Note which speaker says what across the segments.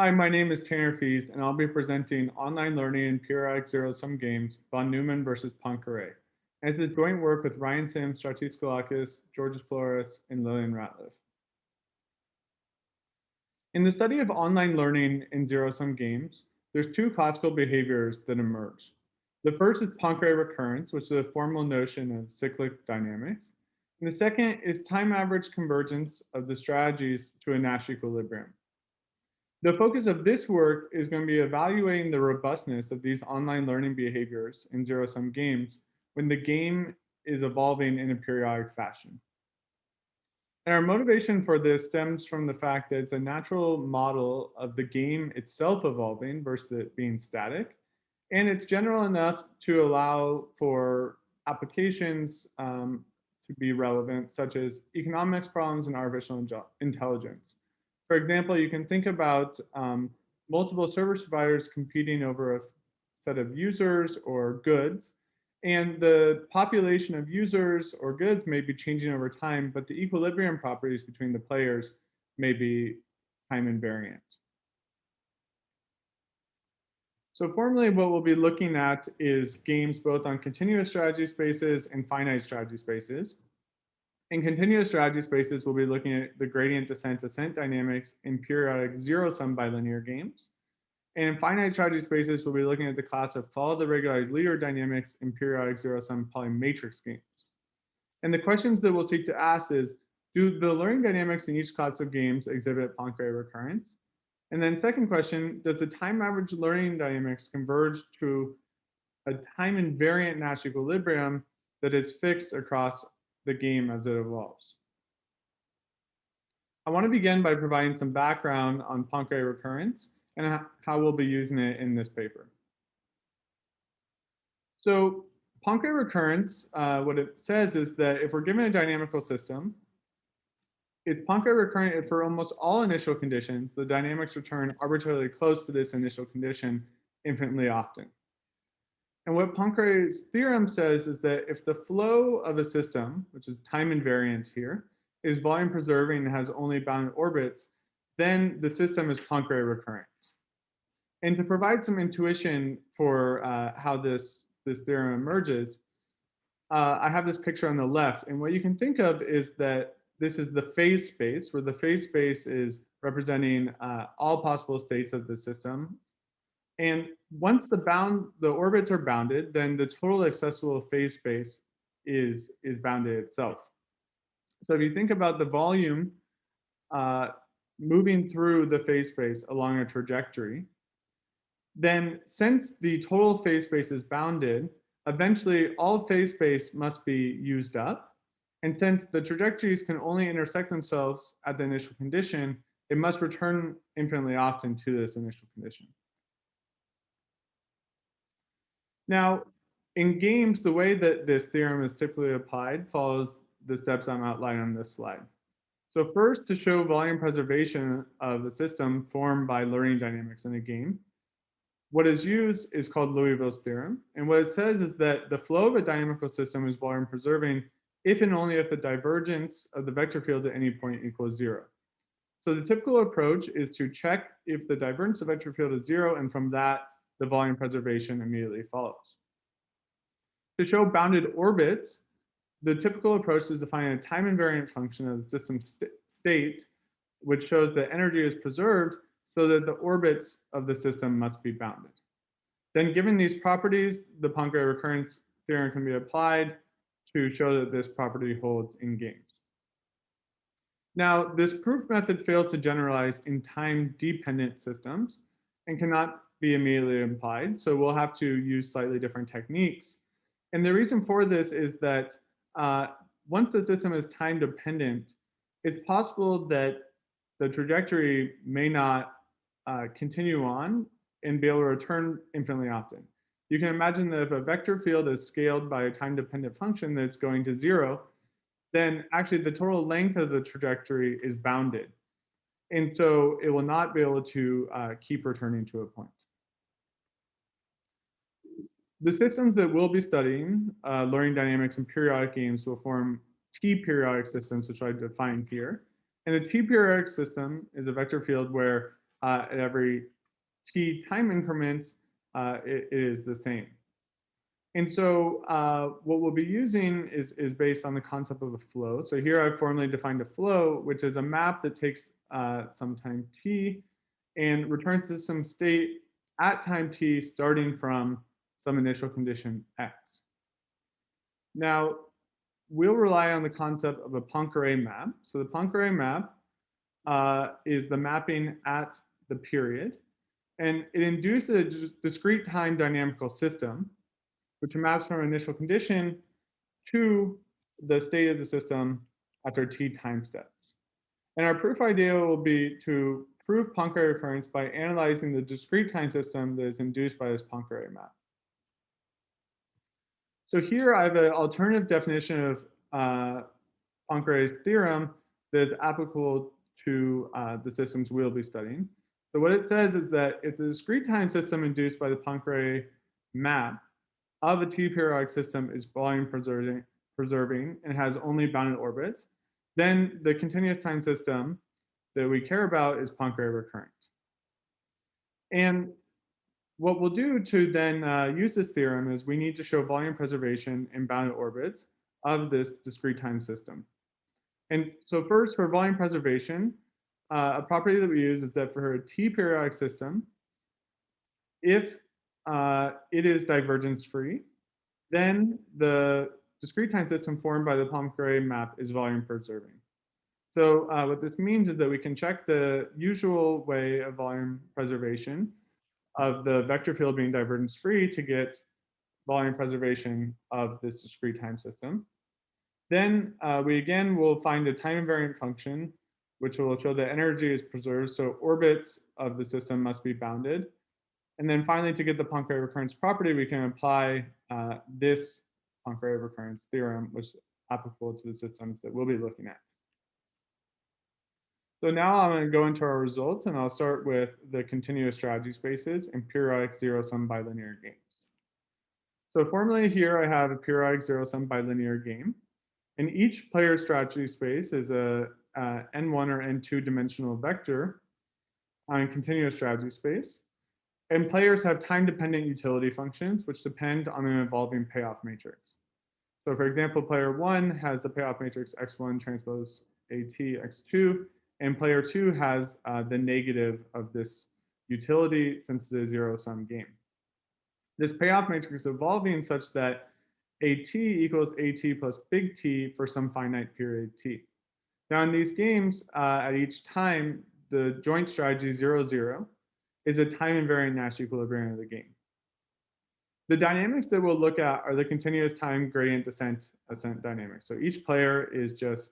Speaker 1: Hi, my name is Tanner Fiez, and I'll be presenting online learning in periodic zero-sum games, von Neumann versus Poincare. And it's a joint work with Ryann, Stratis, Skoulakis, Georgios, Piliouras, and Lillian Ratliff. In the study of online learning in zero-sum games, there's two classical behaviors that emerge. The first is Poincare recurrence, which is a formal notion of cyclic dynamics. And the second is time average convergence of the strategies to a Nash equilibrium. The focus of this work is going to be evaluating the robustness of these online learning behaviors in zero-sum games when the game is evolving in a periodic fashion. And our motivation for this stems from the fact that it's a natural model of the game itself evolving versus it being static. And it's general enough to allow for applications to be relevant, such as economics problems and artificial intelligence. For example, you can think about multiple service providers competing over a set of users or goods, and the population of users or goods may be changing over time, but the equilibrium properties between the players may be time invariant. So formally, what we'll be looking at is games both on continuous strategy spaces and finite strategy spaces. In continuous strategy spaces, we'll be looking at the gradient descent ascent dynamics in periodic zero-sum bilinear games. And in finite strategy spaces, we'll be looking at the class of follow the regularized leader dynamics in periodic zero-sum polymatrix games. And the questions that we'll seek to ask is, do the learning dynamics in each class of games exhibit Poincare recurrence? And then second question, does the time average learning dynamics converge to a time invariant Nash equilibrium that is fixed across the game as it evolves? I want to begin by providing some background on Poincare recurrence and how we'll be using it in this paper. So Poincare recurrence, what it says is that if we're given a dynamical system, it's Poincare recurrent if for almost all initial conditions, the dynamics return arbitrarily close to this initial condition infinitely often. And what Poincare's theorem says is that if the flow of a system, which is time invariant here, is volume preserving and has only bounded orbits, then the system is Poincare recurrent. And to provide some intuition for how this theorem emerges, I have this picture on the left. And what you can think of is that this is the phase space, where the phase space is representing all possible states of the system. And once the orbits are bounded, then the total accessible phase space is bounded itself. So if you think about the volume moving through the phase space along a trajectory, then since the total phase space is bounded, eventually all phase space must be used up. And since the trajectories can only intersect themselves at the initial condition, it must return infinitely often to this initial condition. Now, in games, the way that this theorem is typically applied follows the steps I'm outlining on this slide. So first, to show volume preservation of a system formed by learning dynamics in a game, what is used is called Liouville's theorem. And what it says is that the flow of a dynamical system is volume preserving if and only if the divergence of the vector field at any point equals 0. So the typical approach is to check if the divergence of the vector field is 0, and from that, the volume preservation immediately follows. To show bounded orbits, the typical approach is defining a time invariant function of the system state, which shows that energy is preserved so that the orbits of the system must be bounded. Then given these properties, the Poincare recurrence theorem can be applied to show that this property holds in games. Now, this proof method fails to generalize in time-dependent systems and cannot be immediately applied, so we'll have to use slightly different techniques. And the reason for this is that once the system is time-dependent, it's possible that the trajectory may not continue on and be able to return infinitely often. You can imagine that if a vector field is scaled by a time-dependent function that's going to 0, then actually the total length of the trajectory is bounded. And so it will not be able to keep returning to a point. The systems that we'll be studying, learning dynamics in periodic games, will form T-periodic systems, which I defined here. And a T-periodic system is a vector field where at every t time increments, it is the same. And so what we'll be using is based on the concept of a flow. So here I've formally defined a flow, which is a map that takes some time t and returns to some state at time t starting from some initial condition x. Now, we'll rely on the concept of a Poincare map. So the Poincare map is the mapping at the period, and it induces a discrete time dynamical system, which maps from initial condition to the state of the system after t time steps. And our proof idea will be to prove Poincare recurrence by analyzing the discrete time system that is induced by this Poincare map. So here I have an alternative definition of Poincare's theorem that is applicable to the systems we'll be studying. So what it says is that if the discrete time system induced by the Poincare map of a t-periodic system is volume preserving and has only bounded orbits, then the continuous time system that we care about is Poincare recurrent. And what we'll do to then use this theorem is we need to show volume preservation in bounded orbits of this discrete time system. And so first, for volume preservation, a property that we use is that for a t-periodic system, if it is divergence-free, then the discrete time system formed by the Poincare map is volume preserving. So what this means is that we can check the usual way of volume preservation of the vector field being divergence-free to get volume preservation of this discrete time system. Then we again will find a time invariant function, which will show that energy is preserved, so orbits of the system must be bounded. And then finally, to get the Poincare recurrence property, we can apply this Poincare recurrence theorem, which is applicable to the systems that we'll be looking at. So now I'm going to go into our results, and I'll start with the continuous strategy spaces and periodic zero-sum bilinear games. So formally here I have a periodic zero-sum bilinear game, and each player's strategy space is a n1 or n2 dimensional vector on a continuous strategy space. And players have time-dependent utility functions, which depend on an evolving payoff matrix. So for example, player 1 has the payoff matrix x1 transpose at x2, and player 2 has the negative of this utility since it's a zero-sum game. This payoff matrix is evolving such that at equals at plus big T for some finite period t. Now in these games, at each time, the joint strategy 0, 0 is a time invariant Nash equilibrium of the game. The dynamics that we'll look at are the continuous time gradient descent ascent dynamics. So each player is just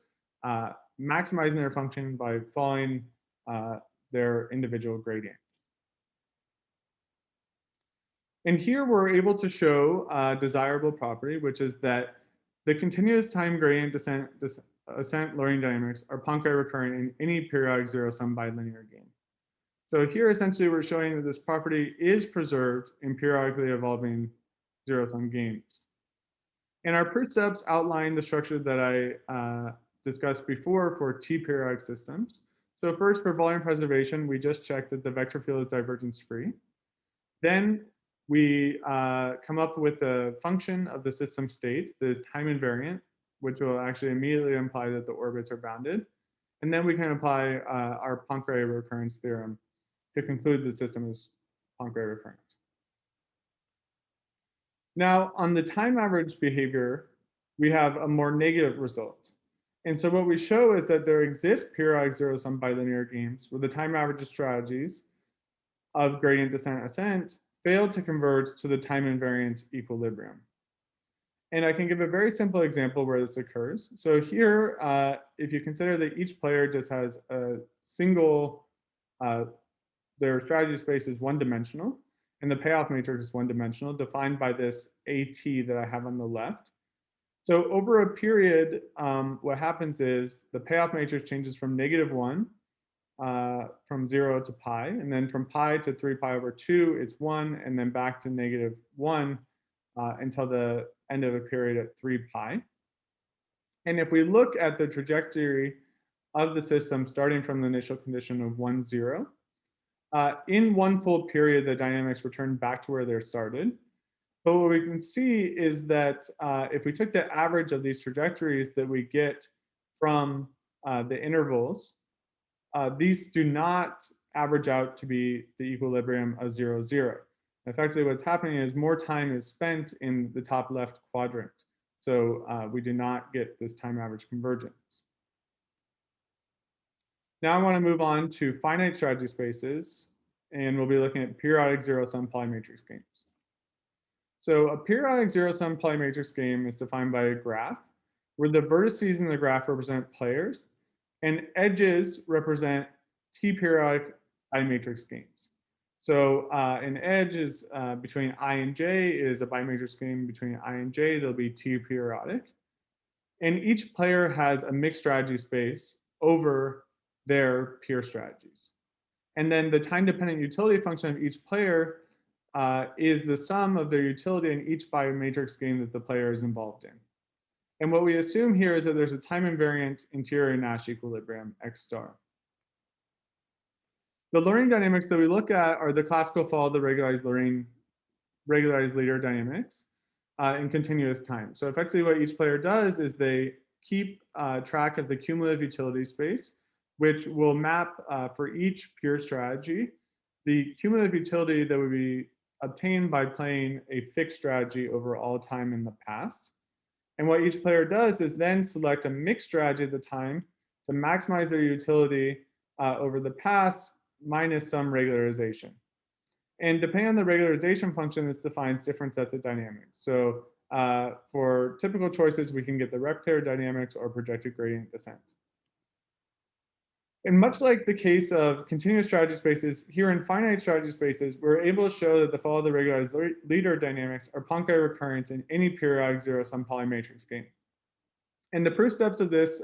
Speaker 1: maximizing their function by following their individual gradient. And here we're able to show a desirable property, which is that the continuous time gradient descent ascent learning dynamics are Poincare recurrent in any periodic zero-sum bilinear game. So here essentially we're showing that this property is preserved in periodically evolving zero-sum games. And our proof steps outline the structure that I discussed before for t-periodic systems. So first, for volume preservation, we just checked that the vector field is divergence-free. Then we come up with the function of the system state, the time invariant, which will actually immediately imply that the orbits are bounded. And then we can apply our Poincare recurrence theorem to conclude the system is Poincare recurrent. Now, on the time average behavior, we have a more negative result. And so what we show is that there exist periodic zero-sum bilinear games where the time average strategies of gradient descent ascent fail to converge to the time invariant equilibrium. And I can give a very simple example where this occurs. So here, if you consider that each player just has a single, their strategy space is one-dimensional, and the payoff matrix is one-dimensional, defined by this AT that I have on the left. So over a period, what happens is the payoff matrix changes from -1, from 0 to pi, and then from pi to 3 pi over 2, it's 1, and then back to -1 until the end of a period at 3 pi. And if we look at the trajectory of the system starting from the initial condition of 1, 0, In one full period, the dynamics return back to where they started. But what we can see is that if we took the average of these trajectories that we get from the intervals, these do not average out to be the equilibrium of 0, 0. Effectively, what's happening is more time is spent in the top left quadrant. So we do not get this time average convergence. Now I want to move on to finite strategy spaces, and we'll be looking at periodic zero-sum polymatrix games. So a periodic zero-sum polymatrix game is defined by a graph where the vertices in the graph represent players and edges represent t-periodic bimatrix games. So an edge is between I and J is a bimatrix game between I and J, they'll be t-periodic. And each player has a mixed strategy space over their peer strategies. And then the time-dependent utility function of each player is the sum of their utility in each bimatrix game that the player is involved in. And what we assume here is that there's a time-invariant interior Nash equilibrium, X star. The learning dynamics that we look at are the classical fall of the regularized leader dynamics in continuous time. So effectively what each player does is they keep track of the cumulative utility space, which will map for each pure strategy, the cumulative utility that would be obtained by playing a fixed strategy over all time in the past. And what each player does is then select a mixed strategy at the time to maximize their utility over the past minus some regularization. And depending on the regularization function, this defines different sets of dynamics. So for typical choices, we can get the replicator dynamics or projected gradient descent. And much like the case of continuous strategy spaces, here in finite strategy spaces, we're able to show that the fall of the regularized leader dynamics are Poincare recurrent in any periodic zero-sum polymatrix game. And the proof steps of this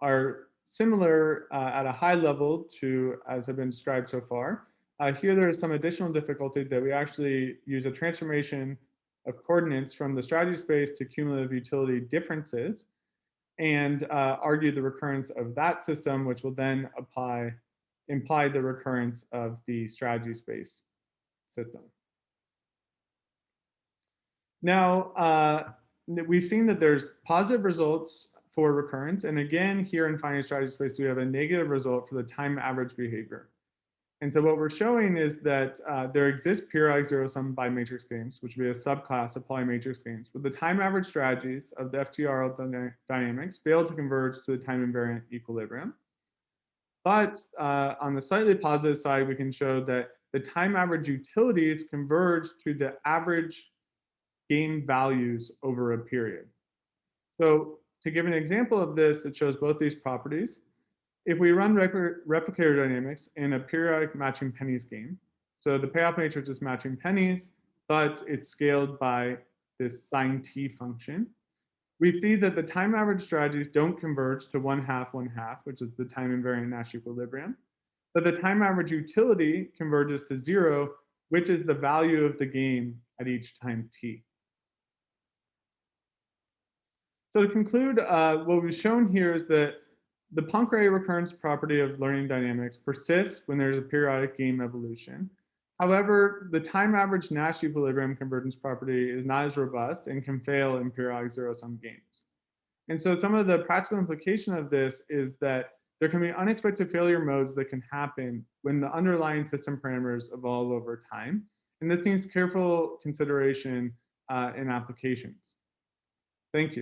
Speaker 1: are similar at a high level to as have been described so far. Here there is some additional difficulty that we actually use a transformation of coordinates from the strategy space to cumulative utility differences and argue the recurrence of that system, which will then imply the recurrence of the strategy space system. Now, we've seen that there's positive results for recurrence. And again, here in finite strategy space, we have a negative result for the time average behavior. And so what we're showing is that there exists periodic zero-sum bimatrix games, which would be a subclass of polymatrix games, where the time average strategies of the FTRL dynamics fail to converge to the time invariant equilibrium. But on the slightly positive side, we can show that the time average utilities converge to the average game values over a period. So to give an example of this, it shows both these properties. If we run replicator dynamics in a periodic matching pennies game, so the payoff matrix is matching pennies, but it's scaled by this sine t function, we see that the time average strategies don't converge to 1/2, 1/2, which is the time invariant Nash equilibrium, but the time average utility converges to 0, which is the value of the game at each time t. So to conclude, what we've shown here is that the Poincare recurrence property of learning dynamics persists when there's a periodic game evolution. However, the time average Nash equilibrium convergence property is not as robust and can fail in periodic zero-sum games. And so some of the practical implication of this is that there can be unexpected failure modes that can happen when the underlying system parameters evolve over time. And this needs careful consideration in applications. Thank you.